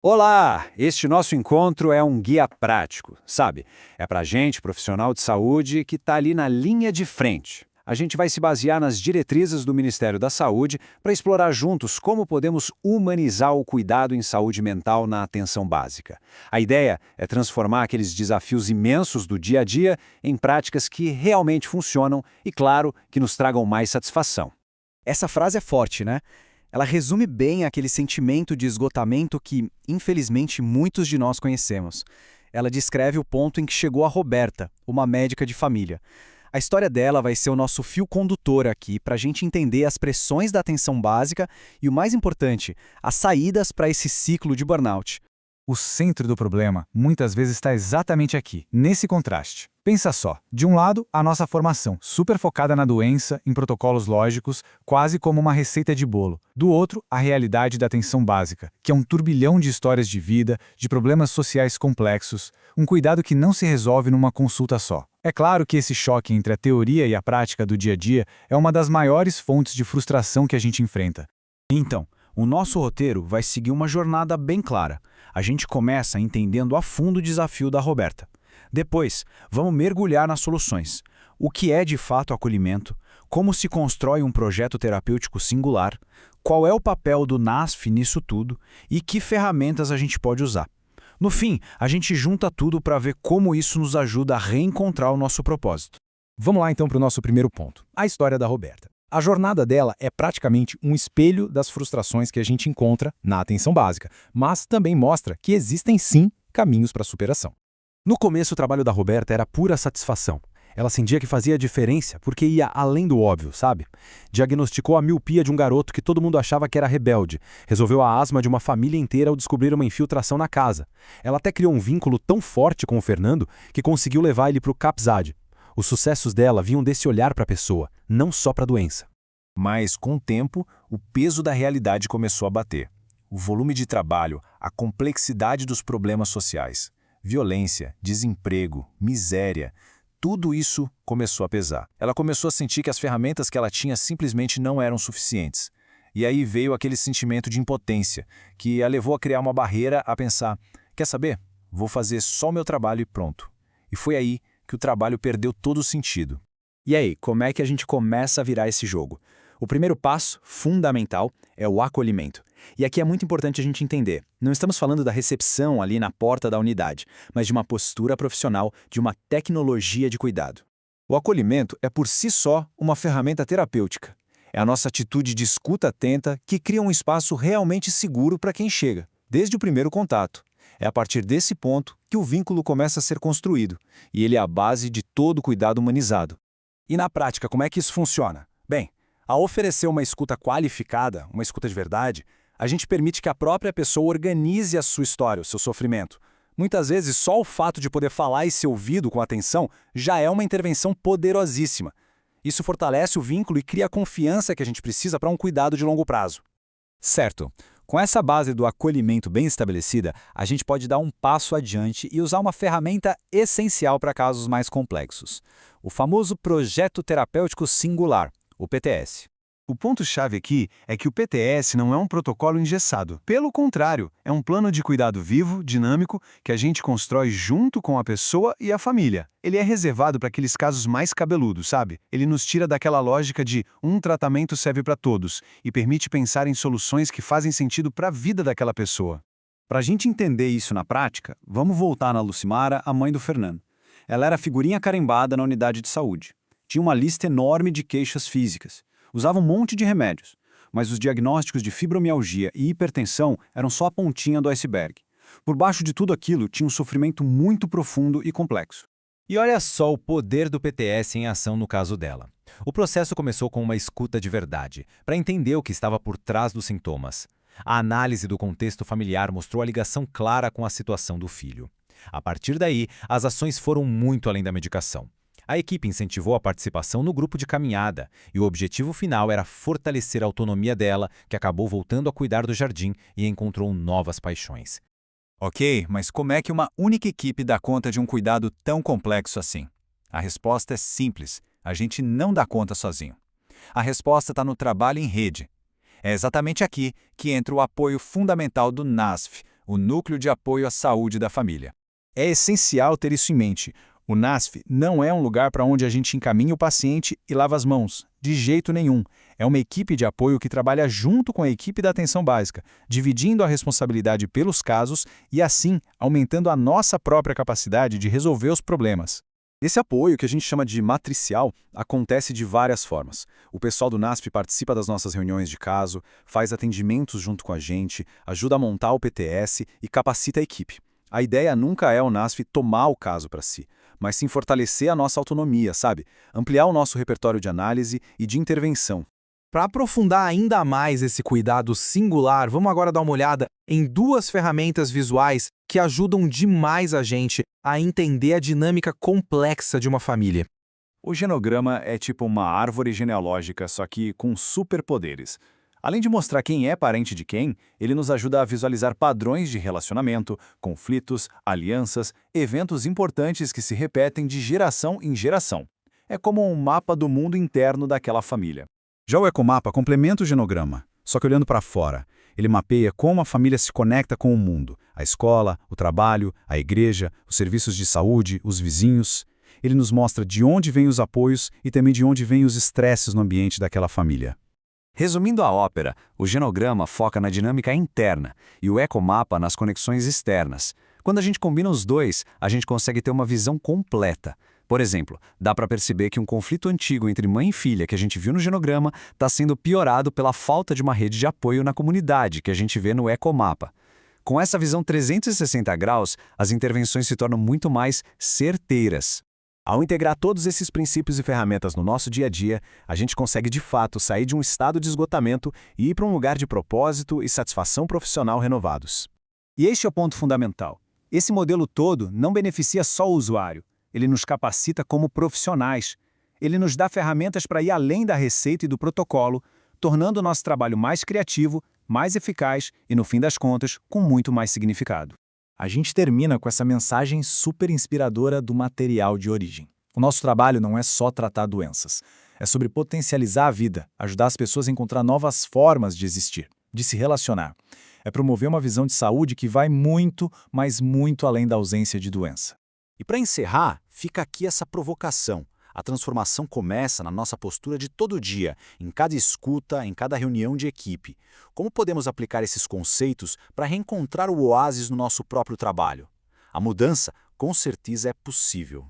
Olá! Este nosso encontro é um guia prático, sabe? É pra gente, profissional de saúde, que está ali na linha de frente. A gente vai se basear nas diretrizes do Ministério da Saúde para explorar juntos como podemos humanizar o cuidado em saúde mental na atenção básica. A ideia é transformar aqueles desafios imensos do dia a dia em práticas que realmente funcionam e, claro, que nos tragam mais satisfação. Essa frase é forte, né? Ela resume bem aquele sentimento de esgotamento que, infelizmente, muitos de nós conhecemos. Ela descreve o ponto em que chegou a Roberta, uma médica de família. A história dela vai ser o nosso fio condutor aqui para a gente entender as pressões da atenção básica e, o mais importante, as saídas para esse ciclo de burnout. O centro do problema muitas vezes está exatamente aqui, nesse contraste. Pensa só, de um lado, a nossa formação, super focada na doença, em protocolos lógicos, quase como uma receita de bolo. Do outro, a realidade da atenção básica, que é um turbilhão de histórias de vida, de problemas sociais complexos, um cuidado que não se resolve numa consulta só. É claro que esse choque entre a teoria e a prática do dia a dia é uma das maiores fontes de frustração que a gente enfrenta. Então, o nosso roteiro vai seguir uma jornada bem clara. A gente começa entendendo a fundo o desafio da Roberta. Depois, vamos mergulhar nas soluções. O que é de fato acolhimento? Como se constrói um projeto terapêutico singular? Qual é o papel do NASF nisso tudo? E que ferramentas a gente pode usar? No fim, a gente junta tudo para ver como isso nos ajuda a reencontrar o nosso propósito. Vamos lá então para o nosso primeiro ponto, a história da Roberta. A jornada dela é praticamente um espelho das frustrações que a gente encontra na atenção básica, mas também mostra que existem sim caminhos para a superação. No começo, o trabalho da Roberta era pura satisfação. Ela sentia que fazia diferença porque ia além do óbvio, sabe? Diagnosticou a miopia de um garoto que todo mundo achava que era rebelde. Resolveu a asma de uma família inteira ao descobrir uma infiltração na casa. Ela até criou um vínculo tão forte com o Fernando que conseguiu levar ele para o CAPSAD. Os sucessos dela vinham desse olhar para a pessoa, não só para a doença. Mas, com o tempo, o peso da realidade começou a bater. O volume de trabalho, a complexidade dos problemas sociais, violência, desemprego, miséria, tudo isso começou a pesar. Ela começou a sentir que as ferramentas que ela tinha simplesmente não eram suficientes. E aí veio aquele sentimento de impotência, que a levou a criar uma barreira a pensar, quer saber? Vou fazer só o meu trabalho e pronto. E foi aí que o trabalho perdeu todo o sentido. E aí, como é que a gente começa a virar esse jogo? O primeiro passo, fundamental, é o acolhimento. E aqui é muito importante a gente entender. Não estamos falando da recepção ali na porta da unidade, mas de uma postura profissional, de uma tecnologia de cuidado. O acolhimento é por si só uma ferramenta terapêutica. É a nossa atitude de escuta atenta que cria um espaço realmente seguro para quem chega, desde o primeiro contato. É a partir desse ponto que o vínculo começa a ser construído, e ele é a base de todo cuidado humanizado. E na prática, como é que isso funciona? Bem, ao oferecer uma escuta qualificada, uma escuta de verdade, a gente permite que a própria pessoa organize a sua história, o seu sofrimento. Muitas vezes, só o fato de poder falar e ser ouvido com atenção já é uma intervenção poderosíssima. Isso fortalece o vínculo e cria a confiança que a gente precisa para um cuidado de longo prazo. Certo. Com essa base do acolhimento bem estabelecida, a gente pode dar um passo adiante e usar uma ferramenta essencial para casos mais complexos. O famoso Projeto Terapêutico Singular, o PTS. O ponto-chave aqui é que o PTS não é um protocolo engessado. Pelo contrário, é um plano de cuidado vivo, dinâmico, que a gente constrói junto com a pessoa e a família. Ele é reservado para aqueles casos mais cabeludos, sabe? Ele nos tira daquela lógica de um tratamento serve para todos e permite pensar em soluções que fazem sentido para a vida daquela pessoa. Para a gente entender isso na prática, vamos voltar na Lucimara, a mãe do Fernando. Ela era figurinha carimbada na unidade de saúde. Tinha uma lista enorme de queixas físicas. Usava um monte de remédios, mas os diagnósticos de fibromialgia e hipertensão eram só a pontinha do iceberg. Por baixo de tudo aquilo tinha um sofrimento muito profundo e complexo. E olha só o poder do PTS em ação no caso dela. O processo começou com uma escuta de verdade, para entender o que estava por trás dos sintomas. A análise do contexto familiar mostrou a ligação clara com a situação do filho. A partir daí, as ações foram muito além da medicação. A equipe incentivou a participação no grupo de caminhada e o objetivo final era fortalecer a autonomia dela, que acabou voltando a cuidar do jardim e encontrou novas paixões. Ok, mas como é que uma única equipe dá conta de um cuidado tão complexo assim? A resposta é simples, a gente não dá conta sozinho. A resposta está no trabalho em rede. É exatamente aqui que entra o apoio fundamental do NASF, o Núcleo de Apoio à Saúde da Família. É essencial ter isso em mente. O NASF não é um lugar para onde a gente encaminha o paciente e lava as mãos, de jeito nenhum. É uma equipe de apoio que trabalha junto com a equipe da atenção básica, dividindo a responsabilidade pelos casos e, assim, aumentando a nossa própria capacidade de resolver os problemas. Esse apoio, que a gente chama de matricial, acontece de várias formas. O pessoal do NASF participa das nossas reuniões de caso, faz atendimentos junto com a gente, ajuda a montar o PTS e capacita a equipe. A ideia nunca é o NASF tomar o caso para si, mas sim fortalecer a nossa autonomia, sabe? Ampliar o nosso repertório de análise e de intervenção. Para aprofundar ainda mais esse cuidado singular, vamos agora dar uma olhada em duas ferramentas visuais que ajudam demais a gente a entender a dinâmica complexa de uma família. O genograma é tipo uma árvore genealógica, só que com superpoderes. Além de mostrar quem é parente de quem, ele nos ajuda a visualizar padrões de relacionamento, conflitos, alianças, eventos importantes que se repetem de geração em geração. É como um mapa do mundo interno daquela família. Já o ecomapa complementa o genograma, só que olhando para fora. Ele mapeia como a família se conecta com o mundo, a escola, o trabalho, a igreja, os serviços de saúde, os vizinhos. Ele nos mostra de onde vêm os apoios e também de onde vêm os estresses no ambiente daquela família. Resumindo a ópera, o genograma foca na dinâmica interna e o ecomapa nas conexões externas. Quando a gente combina os dois, a gente consegue ter uma visão completa. Por exemplo, dá para perceber que um conflito antigo entre mãe e filha que a gente viu no genograma está sendo piorado pela falta de uma rede de apoio na comunidade que a gente vê no ecomapa. Com essa visão 360 graus, as intervenções se tornam muito mais certeiras. Ao integrar todos esses princípios e ferramentas no nosso dia a dia, a gente consegue de fato sair de um estado de esgotamento e ir para um lugar de propósito e satisfação profissional renovados. E este é o ponto fundamental. Esse modelo todo não beneficia só o usuário. Ele nos capacita como profissionais. Ele nos dá ferramentas para ir além da receita e do protocolo, tornando o nosso trabalho mais criativo, mais eficaz e, no fim das contas, com muito mais significado. A gente termina com essa mensagem super inspiradora do material de origem. O nosso trabalho não é só tratar doenças. É sobre potencializar a vida, ajudar as pessoas a encontrar novas formas de existir, de se relacionar. É promover uma visão de saúde que vai muito, mas muito além da ausência de doença. E para encerrar, fica aqui essa provocação. A transformação começa na nossa postura de todo dia, em cada escuta, em cada reunião de equipe. Como podemos aplicar esses conceitos para reencontrar o oásis no nosso próprio trabalho? A mudança, com certeza, é possível.